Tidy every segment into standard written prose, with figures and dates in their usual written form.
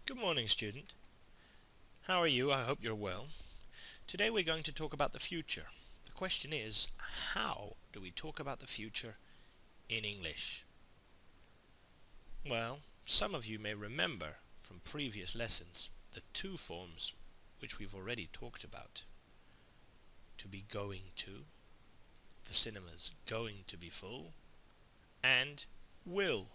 Good morning, student. How are you? I hope you're well. Today we're going to talk about the future. The question is, how do we talk about the future in English? Well, some of you may remember from previous lessons the two forms which we've already talked about. To be going to, the cinema's going to be full, and will.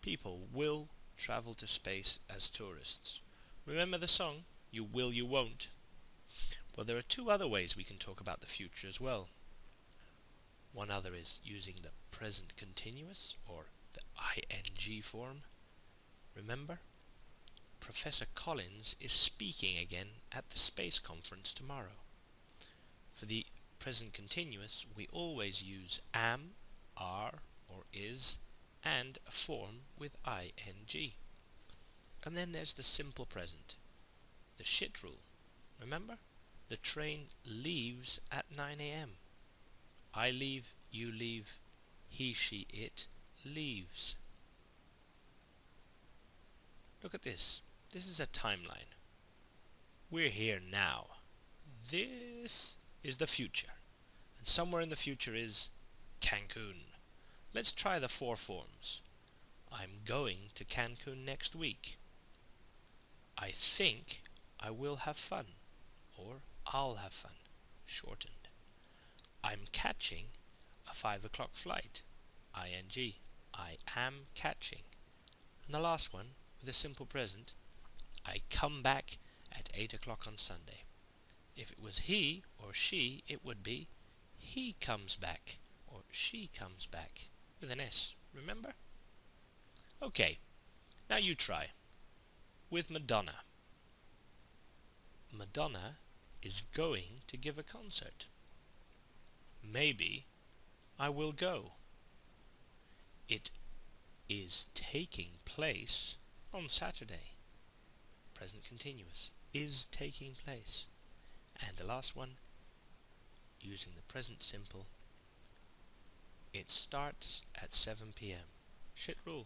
People will travel to space as tourists. Remember the song, You Will, You Won't? Well, there are two other ways we can talk about the future as well. One other is using the present continuous, or the ing form. Remember? Professor Collins is speaking again at the space conference tomorrow. For the present continuous, we always use am, are, or is, and a form with ing. And then there's the simple present, the shit rule. Remember? The train leaves at 9 a.m. I leave, you leave, he, she, it leaves. Look at this. This is a timeline. We're here now. This is the future. And somewhere in the future is Cancun. Let's try the four forms. I'm going to Cancun next week. I think I will have fun. Or I'll have fun. Shortened. I'm catching a 5 o'clock flight. ing. I am catching. And the last one, with a simple present, I come back at 8 o'clock on Sunday. If it was he or she, it would be he comes back or she comes back with an S. Remember? Okay, now you try. With Madonna. Madonna is going to give a concert. Maybe I will go. It is taking place on Saturday. Present continuous. Is taking place. And the last one, using the present simple, it starts at 7 p.m. Shit rule.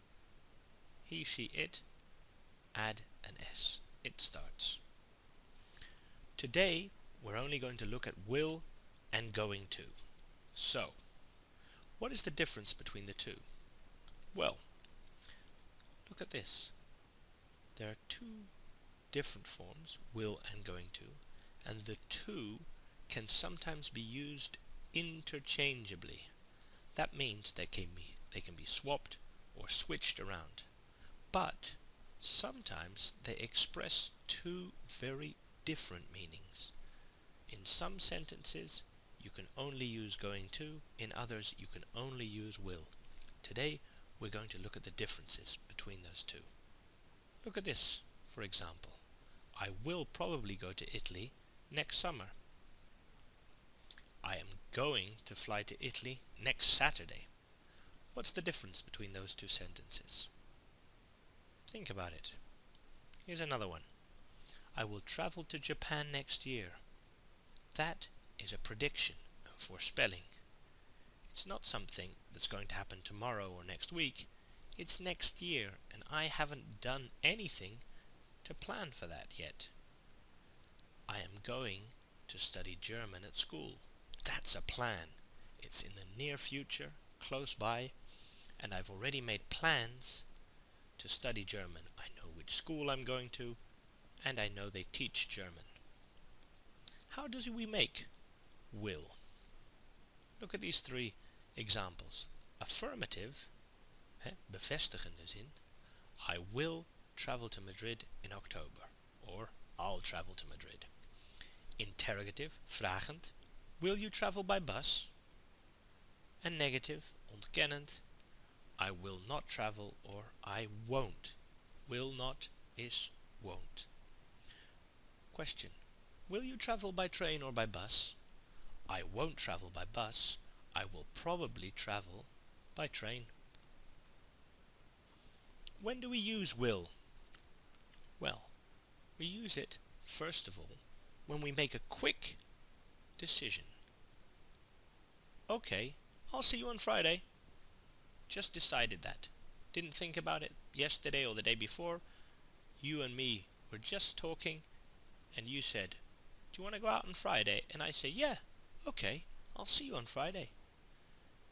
He, she, it, add an S. It starts. Today, we're only going to look at will and going to. So, what is the difference between the two? Well, look at this. There are two different forms, will and going to, and the two can sometimes be used interchangeably. That means they can be swapped or switched around. But sometimes they express two very different meanings. In some sentences, you can only use going to. In others, you can only use will. Today, we're going to look at the differences between those two. Look at this, for example. I will probably go to Italy next summer. I am going to fly to Italy next Saturday. What's the difference between those two sentences? Think about it. Here's another one. I will travel to Japan next year. That is a prediction, a forespelling. It's not something that's going to happen tomorrow or next week. It's next year, and I haven't done anything to plan for that yet. I am going to study German at school. That's a plan. It's in the near future, close by, and I've already made plans to study German. I know which school I'm going to, and I know they teach German. How do we make will? Look at these three examples. Affirmative, bevestigende zin. I will travel to Madrid in October. Or I'll travel to Madrid. Interrogative, vragend. Will you travel by bus? And negative, ontkennend. I will not travel or I won't. Will not is won't. Question. Will you travel by train or by bus? I won't travel by bus. I will probably travel by train. When do we use will? Well, we use it, first of all, when we make a quick decision. Okay, I'll see you on Friday. Just decided that. Didn't think about it yesterday or the day before. You and me were just talking, and you said, "Do you want to go out on Friday?" And I say, "Yeah, okay, I'll see you on Friday."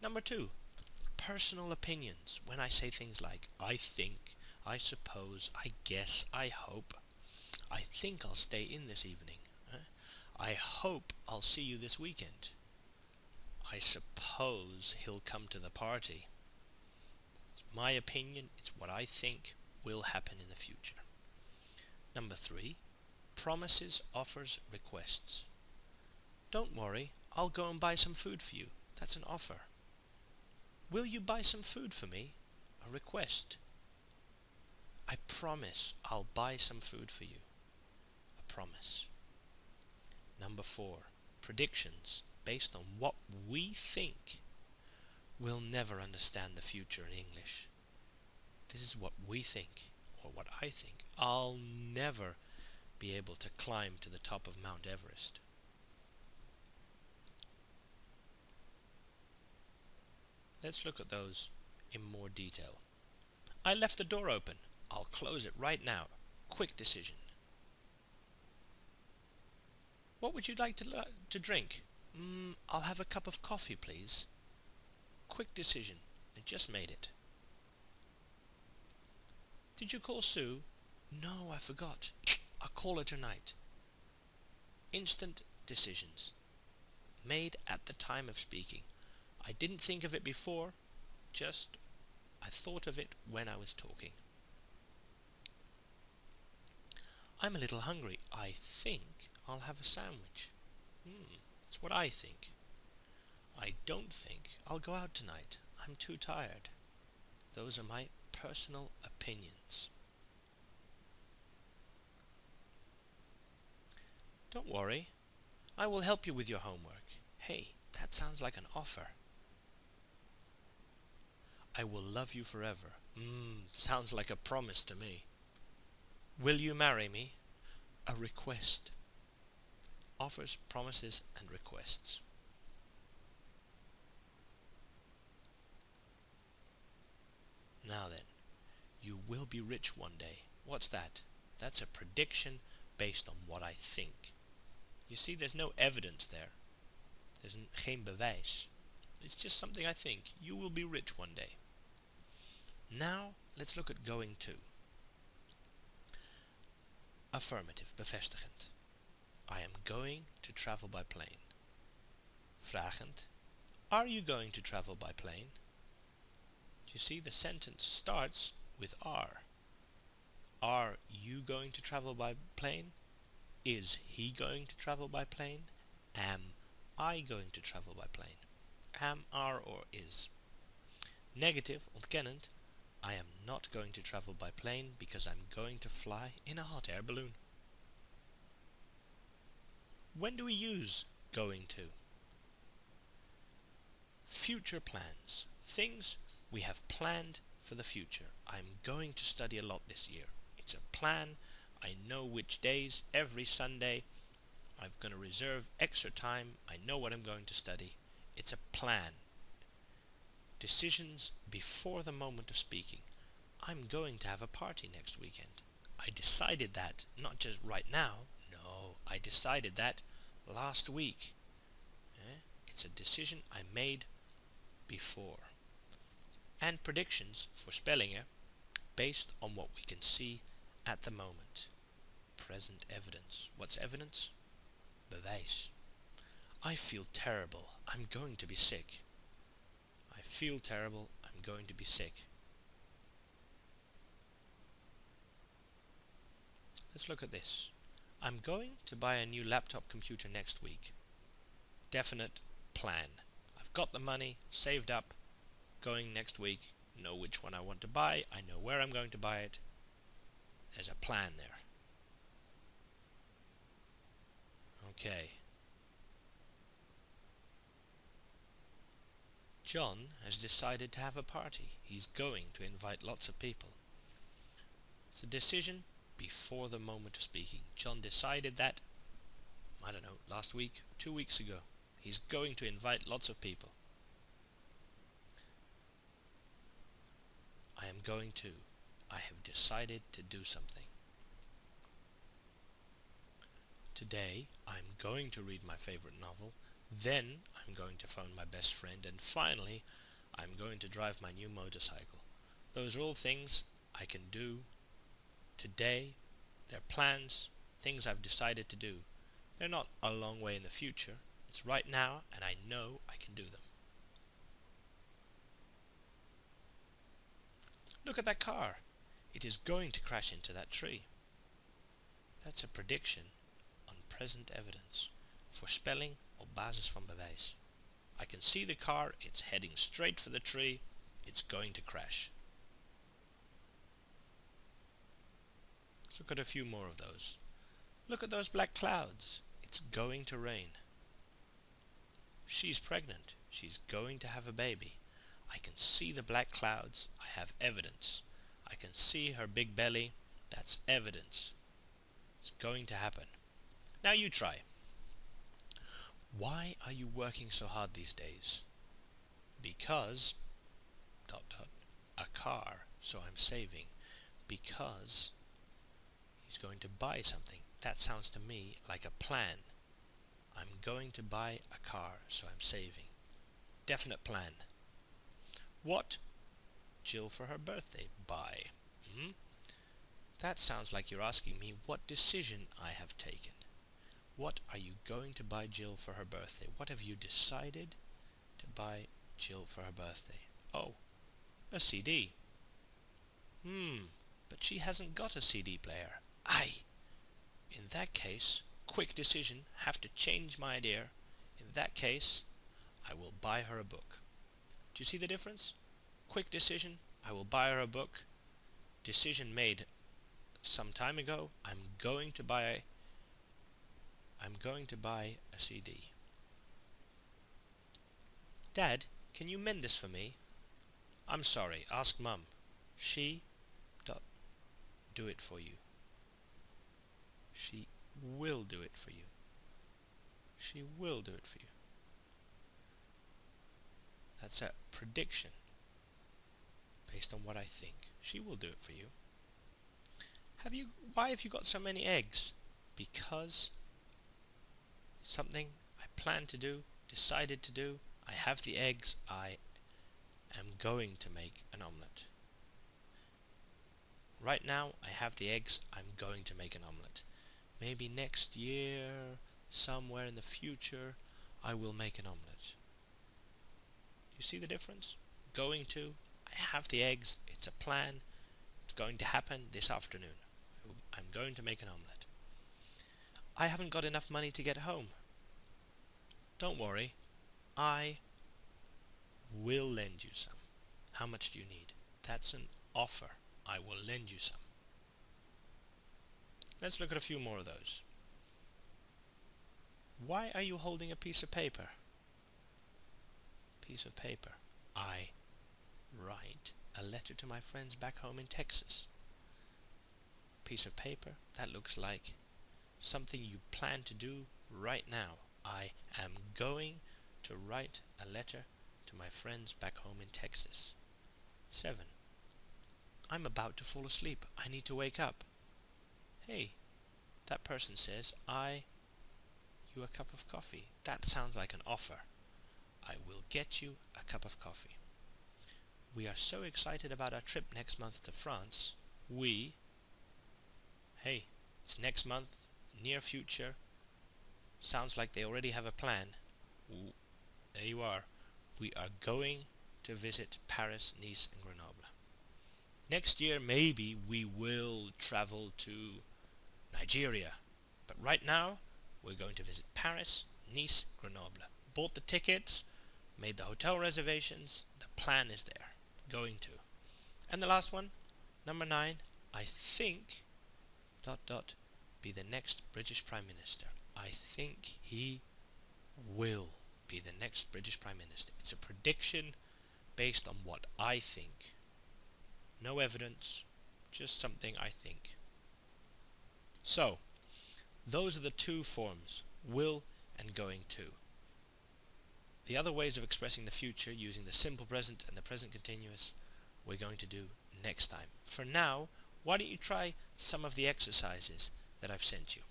Number two, personal opinions. When I say things like, "I think, I suppose, I guess, I hope. I think I'll stay in this evening. I hope I'll see you this weekend. I suppose he'll come to the party." It's my opinion. It's what I think will happen in the future. Number three, promises, offers, requests. "Don't worry, I'll go and buy some food for you." That's an offer. "Will you buy some food for me?" A request. "I promise I'll buy some food for you." A promise. Number four, predictions based on what we think. We'll never understand the future in English. This is what we think, or what I think. I'll never be able to climb to the top of Mount Everest. Let's look at those in more detail. "I left the door open. I'll close it right now." Quick decision. "What would you like to drink?" I'll have a cup of coffee, please." Quick decision. I just made it. "Did you call Sue?" "No, I forgot. I'll call her tonight." Instant decisions. Made at the time of speaking. I didn't think of it before, just I thought of it when I was talking. "I'm a little hungry. I think I'll have a sandwich." It's what I think. "I don't think I'll go out tonight. I'm too tired." Those are my personal opinions. "Don't worry, I will help you with your homework." Hey, that sounds like an offer. "I will love you forever." Sounds like a promise to me. "Will you marry me?" A request. Offers, promises, and requests. Now then, "You will be rich one day." What's that? That's a prediction based on what I think. You see, there's no evidence there. There's geen bewijs. It's just something I think. You will be rich one day. Now, let's look at going to. Affirmative, bevestigend. I am going to travel by plane. Vragend. Are you going to travel by plane? You see, the sentence starts with are. Are you going to travel by plane? Is he going to travel by plane? Am I going to travel by plane? Am, are, or is. Negative, ontkennend. I am not going to travel by plane because I'm going to fly in a hot air balloon. When do we use going to? Future plans. Things we have planned for the future. I'm going to study a lot this year. It's a plan. I know which days. Every Sunday I'm going to reserve extra time. I know what I'm going to study. It's a plan. Decisions before the moment of speaking. I'm going to have a party next weekend. I decided that, not just right now. No, I decided that last week. It's a decision I made before. And predictions, voorspellingen, based on what we can see at the moment. Present evidence. What's evidence? Bewijs. I feel terrible. I'm going to be sick. I feel terrible. I'm going to be sick. Let's look at this. I'm going to buy a new laptop computer next week. Definite plan. I've got the money saved up. Going next week. Know which one I want to buy. I know where I'm going to buy it. There's a plan there. Okay. John has decided to have a party. He's going to invite lots of people. It's a decision before the moment of speaking. John decided that, I don't know, last week, 2 weeks ago. He's going to invite lots of people. I am going to. I have decided to do something. Today I'm going to read my favorite novel. Then I'm going to phone my best friend. And finally, I'm going to drive my new motorcycle. Those are all things I can do today. They're plans, things I've decided to do. They're not a long way in the future. It's right now, and I know I can do them. Look at that car. It is going to crash into that tree. That's a prediction on present evidence. Voorspelling op basis van bewijs. I can see the car. It's heading straight for the tree. It's going to crash. Let's look at a few more of those. Look at those black clouds. It's going to rain. She's pregnant. She's going to have a baby. I can see the black clouds. I have evidence. I can see her big belly. That's evidence. It's going to happen. Now you try. Why are you working so hard these days? Because... a car, so I'm saving. Because he's going to buy something. That sounds to me like a plan. I'm going to buy a car, so I'm saving. Definite plan. What? Jill for her birthday. Buy. That sounds like you're asking me what decision I have taken. What are you going to buy Jill for her birthday? What have you decided to buy Jill for her birthday? Oh, a CD. But she hasn't got a CD player. Aye. In that case, quick decision, have to change my idea. In that case, I will buy her a book. Do you see the difference? Quick decision, I will buy her a book. Decision made some time ago, I'm going to buy a CD. Dad, can you mend this for me? I'm sorry, ask Mum. She do it for you. She will do it for you. She will do it for you. That's a prediction based on what I think. She will do it for you. Why have you got so many eggs? Because something I planned to do, decided to do. I have the eggs. I am going to make an omelette. Right now I have the eggs. I'm going to make an omelette. Maybe next year, somewhere in the future, I will make an omelette. You see the difference? Going to, I have the eggs. It's a plan. It's going to happen this afternoon. I'm going to make an omelette. I haven't got enough money to get home. Don't worry. I will lend you some. How much do you need? That's an offer. I will lend you some. Let's look at a few more of those. Why are you holding a piece of paper? Piece of paper. I write a letter to my friends back home in Texas. Piece of paper. That looks like something you plan to do right now. I am going to write a letter to my friends back home in Texas. 7. I'm about to fall asleep. I need to wake up. Hey, that person says, you a cup of coffee. That sounds like an offer. I will get you a cup of coffee. We are so excited about our trip next month to France. Hey, it's next month, near future. Sounds like they already have a plan. There you are. We are going to visit Paris, Nice, and Grenoble. Next year, maybe we will travel to Nigeria. But right now, we're going to visit Paris, Nice, Grenoble. Bought the tickets, made the hotel reservations. The plan is there. Going to. And the last one, number 9, I think... be the next British Prime Minister. I think he will be the next British Prime Minister. It's a prediction based on what I think. No evidence, just something I think. So, those are the two forms, will and going to. The other ways of expressing the future using the simple present and the present continuous we're going to do next time. For now, why don't you try some of the exercises that I've sent you?